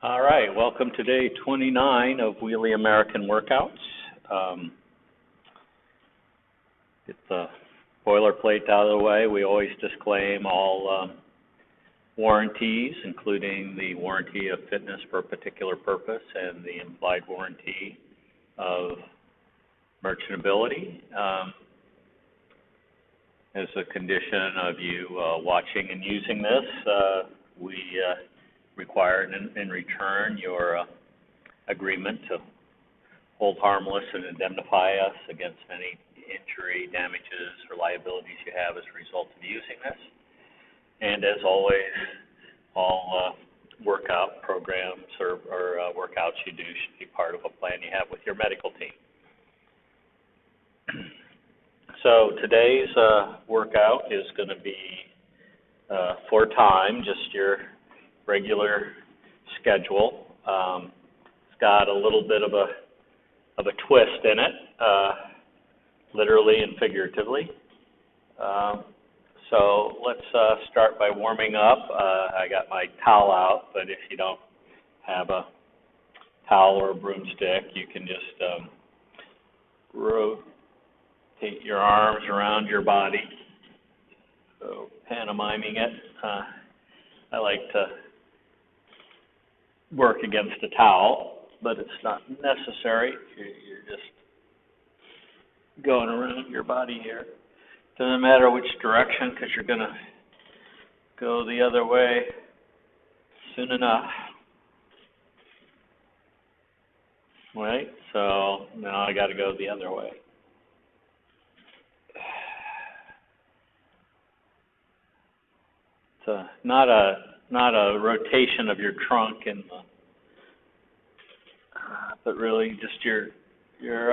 All right, welcome to day 29 of Wheelie-American workouts. Get the boilerplate out of the way. We always disclaim all warranties, including the warranty of fitness for a particular purpose and the implied warranty of merchantability. As a condition of you watching and using this, we require in return your agreement to hold harmless and indemnify us against any injury, damages, or liabilities you have as a result of using this. And as always, all workout programs or workouts you do should be part of a plan you have with your medical team. So today's workout is going to be for time, just your regular schedule. It's got a little bit of a twist in it, literally and figuratively. So let's start by warming up. I got my towel out, but if you don't have a towel or a broomstick, you can just rotate your arms around your body. So pantomiming it. I like to work against a towel, but it's not necessary. You're just going around your body here. Doesn't matter which direction, because you're going to go the other way soon enough. Right? So now I got to go the other way. It's not a rotation of your trunk and but really just your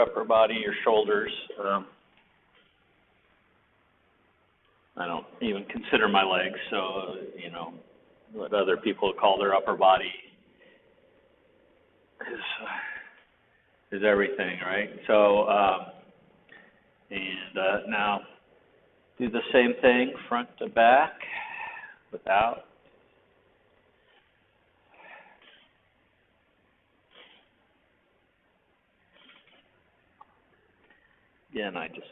upper body, your shoulders. I don't even consider my legs, so what other people call their upper body is everything, right? So now do the same thing front to back without. Again, I just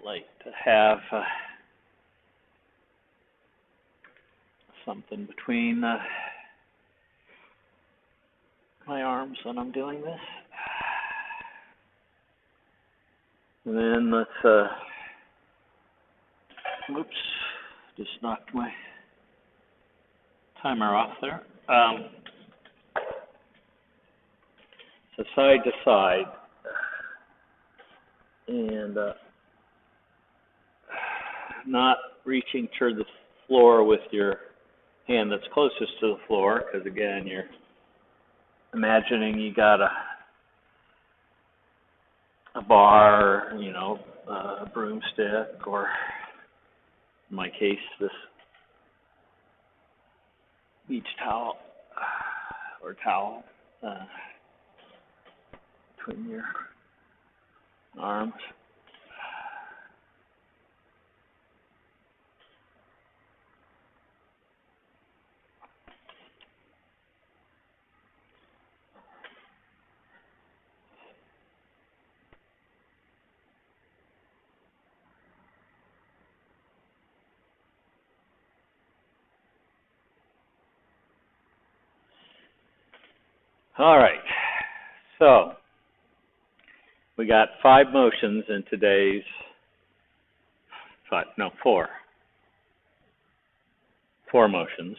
like to have something between my arms when I'm doing this. And then let's, oops, just knocked my timer off there. So side to side. And not reaching toward the floor with your hand that's closest to the floor, because again, you're imagining you got a bar, a broomstick, or in my case, this beach towel or towel between your arms. All right, so we got 5 motions in today's, 4 motions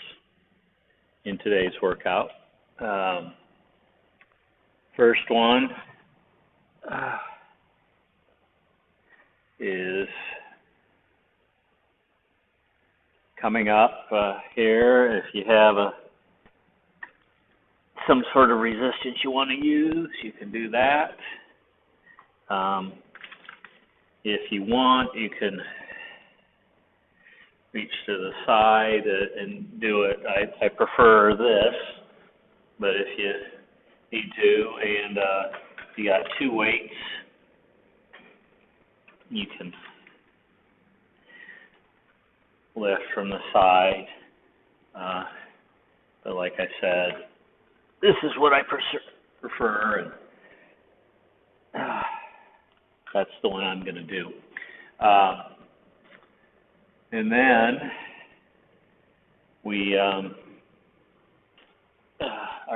in today's workout. First one is coming up here. If you have some sort of resistance you want to use, you can do that. If you want, you can reach to the side and do it. I prefer this, but if you need to, and you got 2 weights, you can lift from the side But like I said, this is what I prefer, and that's the one I'm going to do. And then we are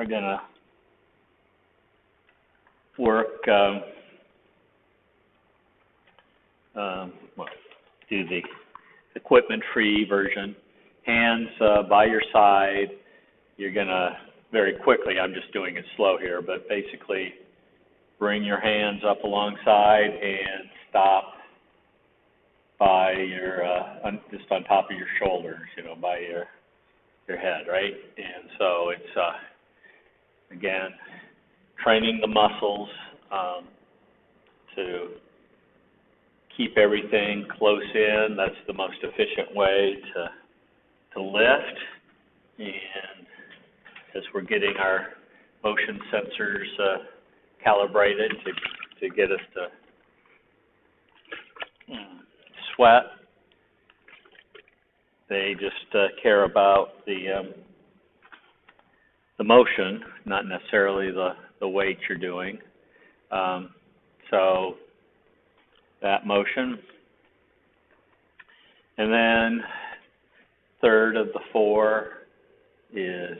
going to work, do the equipment-free version. Hands by your side. You're going to very quickly, I'm just doing it slow here, but basically bring your hands up alongside and stop by your, just on top of your shoulders, by your head, right? And so it's, again, training the muscles to keep everything close in. That's the most efficient way to lift. And as we're getting our motion sensors calibrated to get us to sweat, they just care about the motion, not necessarily the weight you're doing. So that motion. And then third of the four is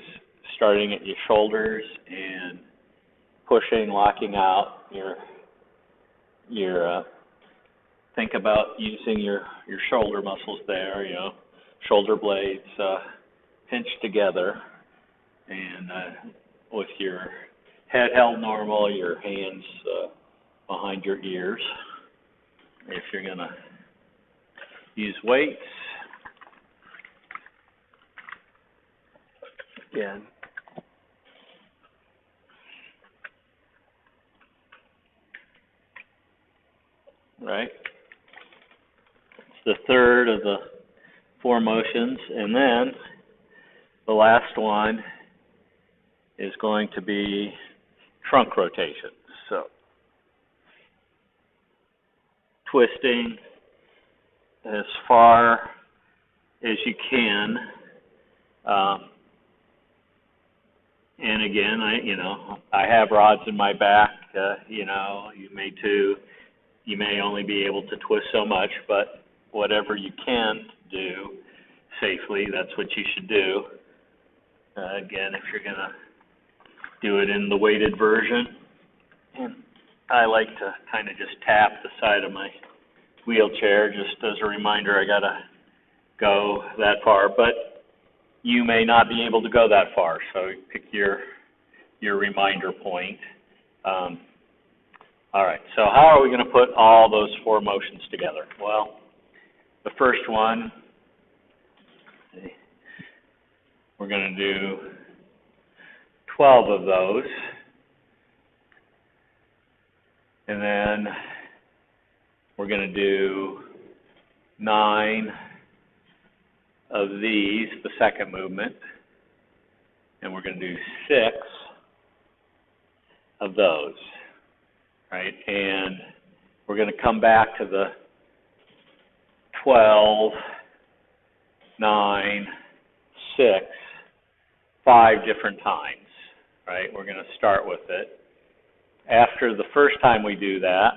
starting at your shoulders and pushing, locking out your think about using your shoulder muscles there, shoulder blades pinched together, and with your head held normal, your hands behind your ears. If you're going to use weights, again, right? It's the third of the four motions, and then the last one is going to be trunk rotation. So twisting as far as you can, and again, I have rods in my back. You may too. You may only be able to twist so much, but whatever you can do safely, that's what you should do. Again, if you're going to do it in the weighted version, and I like to kind of just tap the side of my wheelchair just as a reminder I got to go that far, but you may not be able to go that far, so pick your reminder point. All right, so how are we going to put all those four motions together? Well, the first one, we're going to do 12 of those. And then we're going to do 9 of these, the second movement. And we're going to do 6 of those, right? And we're going to come back to the 12, 9, 6, 5 different times, right? We're going to start with it. After the first time we do that,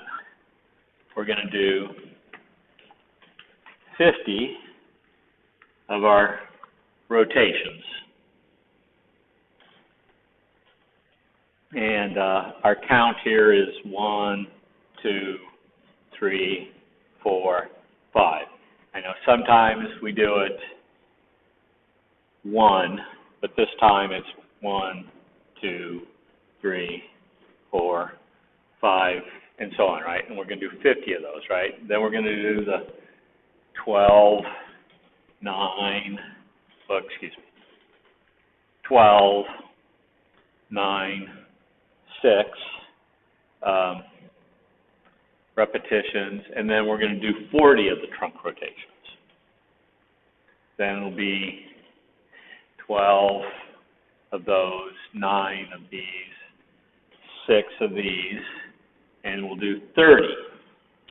we're going to do 50 of our rotations. And our count here is 1, 2, 3, 4, 5. I know sometimes we do it 1, but this time it's 1, 2, 3, 4, 5, and so on, right? And we're going to do 50 of those, right? Then we're going to do the 12, 9, 12, 9, 6 repetitions, and then we're going to do 40 of the trunk rotations. Then it'll be 12 of those, 9 of these, 6 of these, and we'll do 30.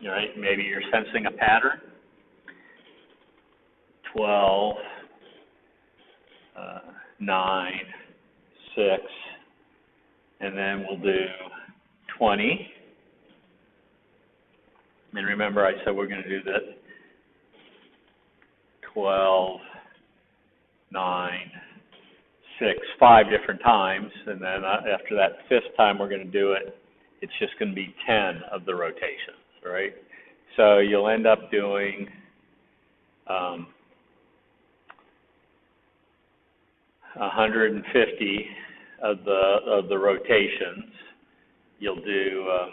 All right, maybe you're sensing a pattern. 12, 9, 6, and then we'll do 20. And remember I said we're going to do that 12, 9, 6, 5 different times, and then after that 5th time we're going to do it, it's just going to be 10 of the rotations, right? So you'll end up doing 150 of the rotations. You'll do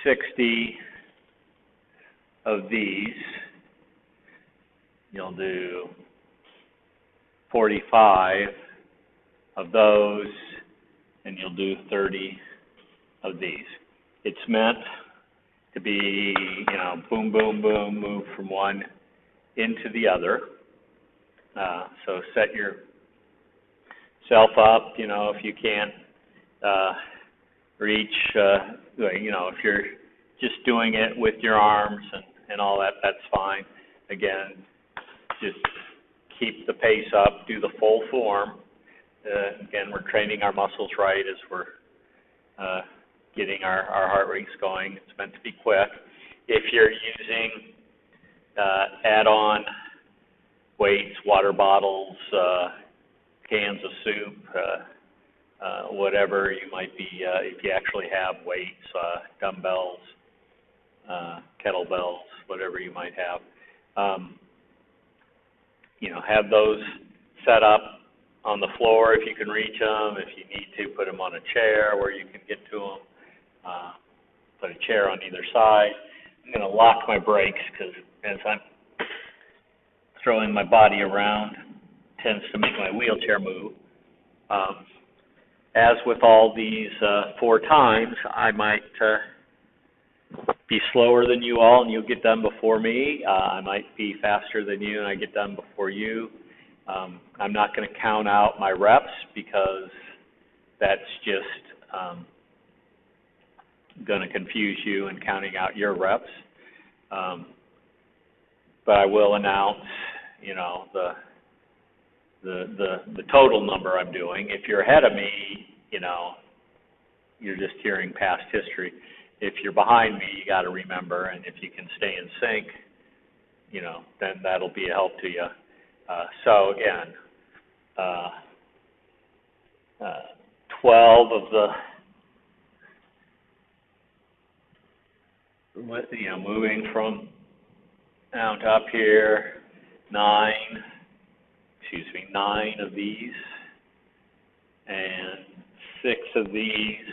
60 of these. You'll do 45 of those, and you'll do 30 of these. It's meant to be, boom, boom, boom, move from one into the other. So set yourself up, if you can't reach, if you're just doing it with your arms and all that, that's fine. Again, just keep the pace up, do the full form. Again, we're training our muscles right as we're getting our heart rates going. It's meant to be quick. If you're using add-on weights, water bottles, cans of soup, whatever you might be, if you actually have weights, dumbbells, kettlebells, whatever you might have, have those set up on the floor if you can reach them. If you need to, put them on a chair where you can get to them. Put a chair on either side. I'm going to lock my brakes because as I'm throwing my body around, it tends to make my wheelchair move. As with all these 4 times, I might be slower than you all and you'll get done before me. I might be faster than you and I get done before you. I'm not going to count out my reps because that's just going to confuse you in counting out your reps. But I will announce, the total number I'm doing. If you're ahead of me, you're just hearing past history. If you're behind me, you got to remember, and if you can stay in sync, then that'll be a help to you. So again, 12 of the, moving from down to up here, 9 of these, and 6 of these,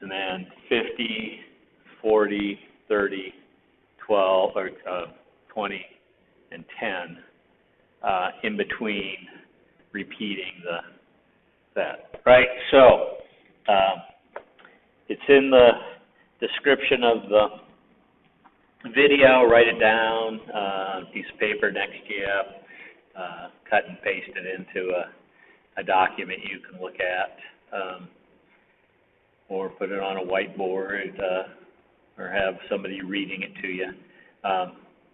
and then 50, 40, 30, 12, or 20, and 10 in between repeating that. Right? So it's in the description of the video. Write it down, piece of paper next to you, cut and paste it into a document you can look at, or put it on a whiteboard, or have somebody reading it to you.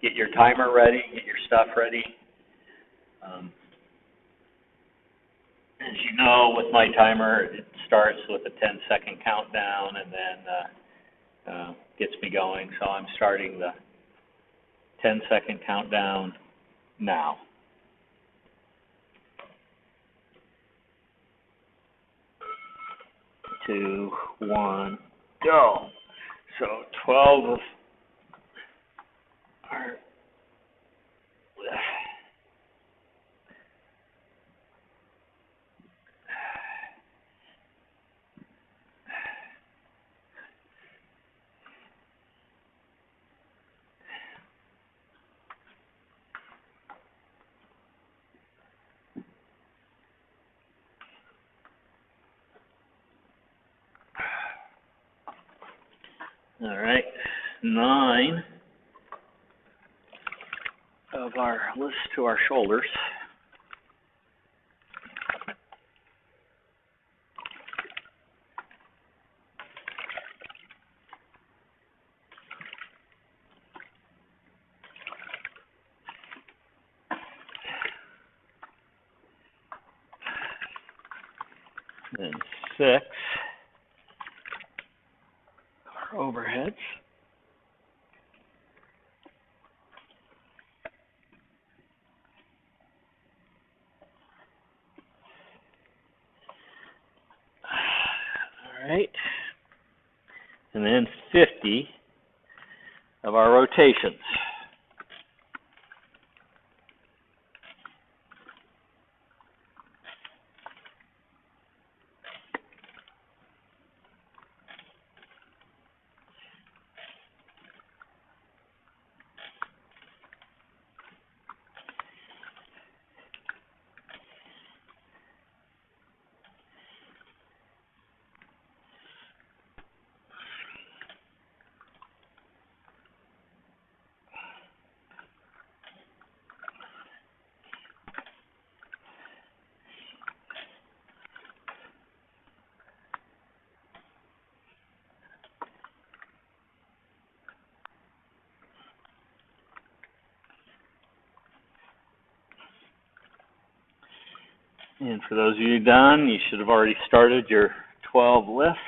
Get your timer ready, get your stuff ready. As you know, with my timer, it starts with a 10-second countdown and then gets me going. So I'm starting the 10-second countdown now. 2, 1, go. So 12 of our all right, 9 of our list to our shoulders. Then 6 our overheads. All right. And then 50 of our rotations. And for those of you done, you should have already started your 12 lifts.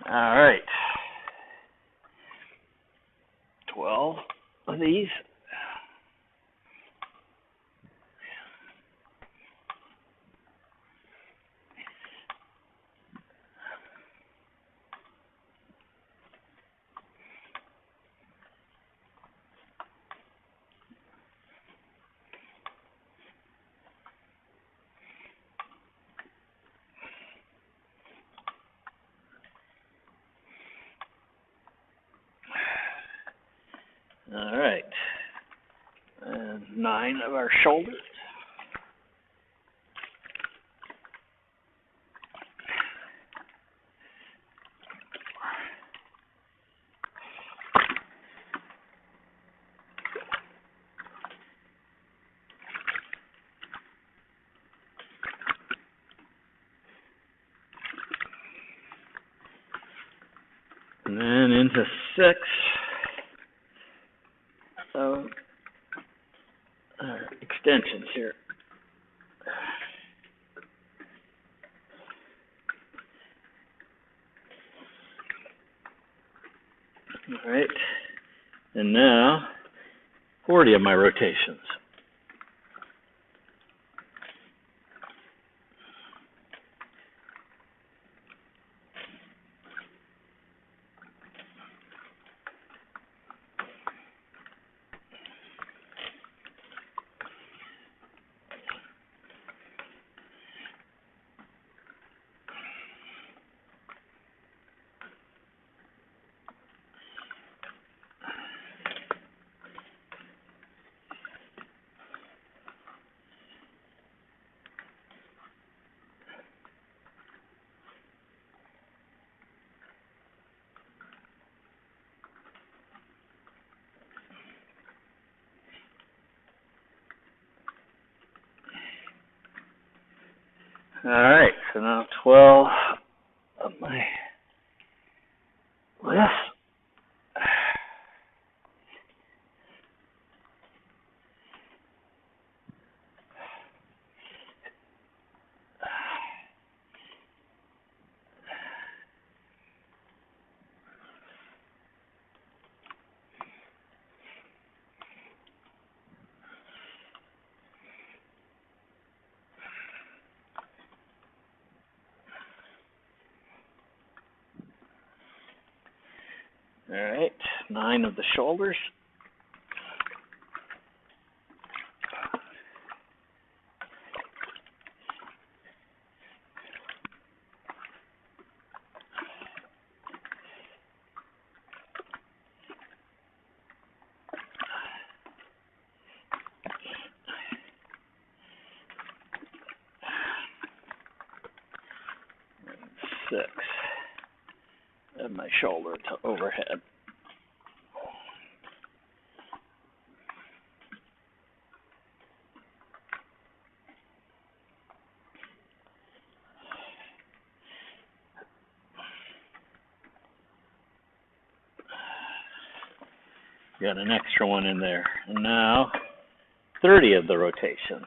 All right. 12 of these. All right. And 9 of our shoulders. And then into 6 of our extensions here. All right. And now 40 of my rotations. All right, so now 12 of my lifts. All right, 9 of the shoulders. And 6 of my shoulder to overhead. Got an extra one in there. And now 30 of the rotations.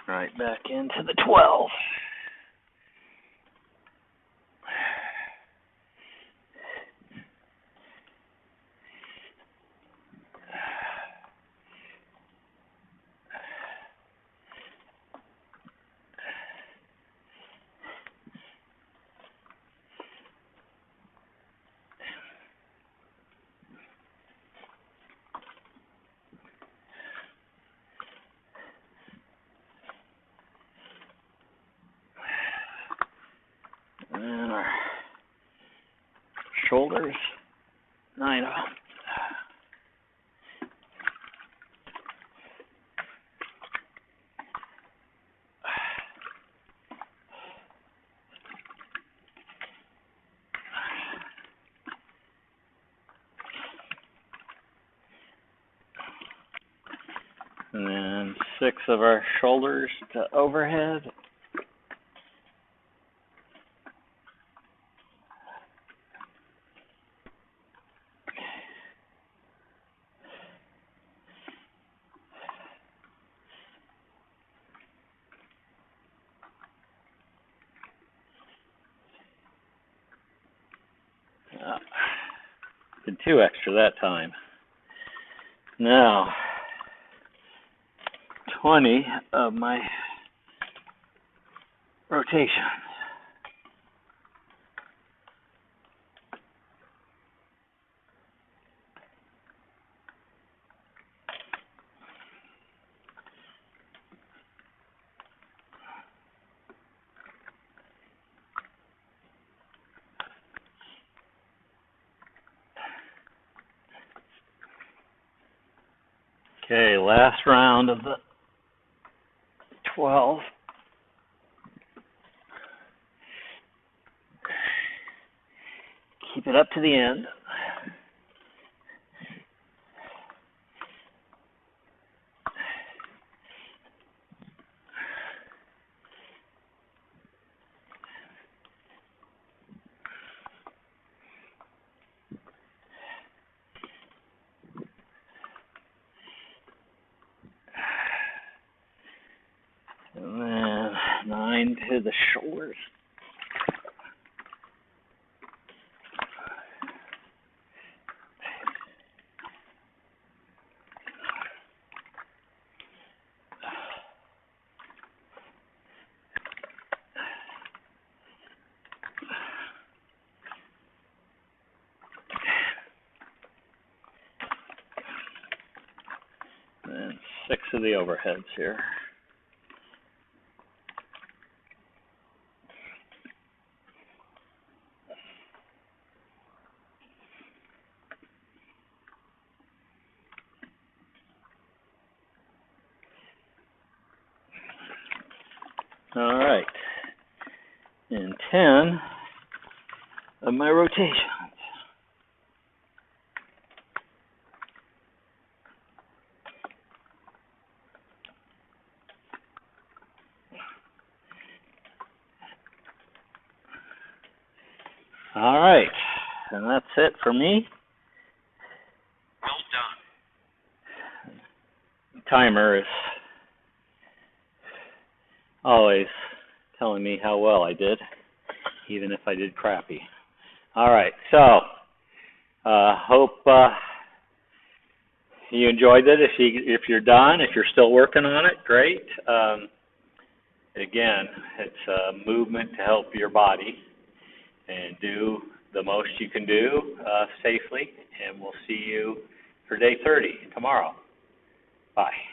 Right back into the 12. And our shoulders, 9 of them. And then 6 of our shoulders to overhead. Did 2 extra that time. Now, 20 of my rotations. Okay, last round of the 12. Keep it up to the end. And then 9 to the shoulders. And 6 of the overheads here. All right, and 10 of my rotations. All right, and that's it for me. Well done. Timer is always telling me how well I did, even if I did crappy. All right, so hope you enjoyed it. If you're done, if you're still working on it, great. Again, it's a movement to help your body and do the most you can do safely, and we'll see you for day 30 tomorrow. Bye.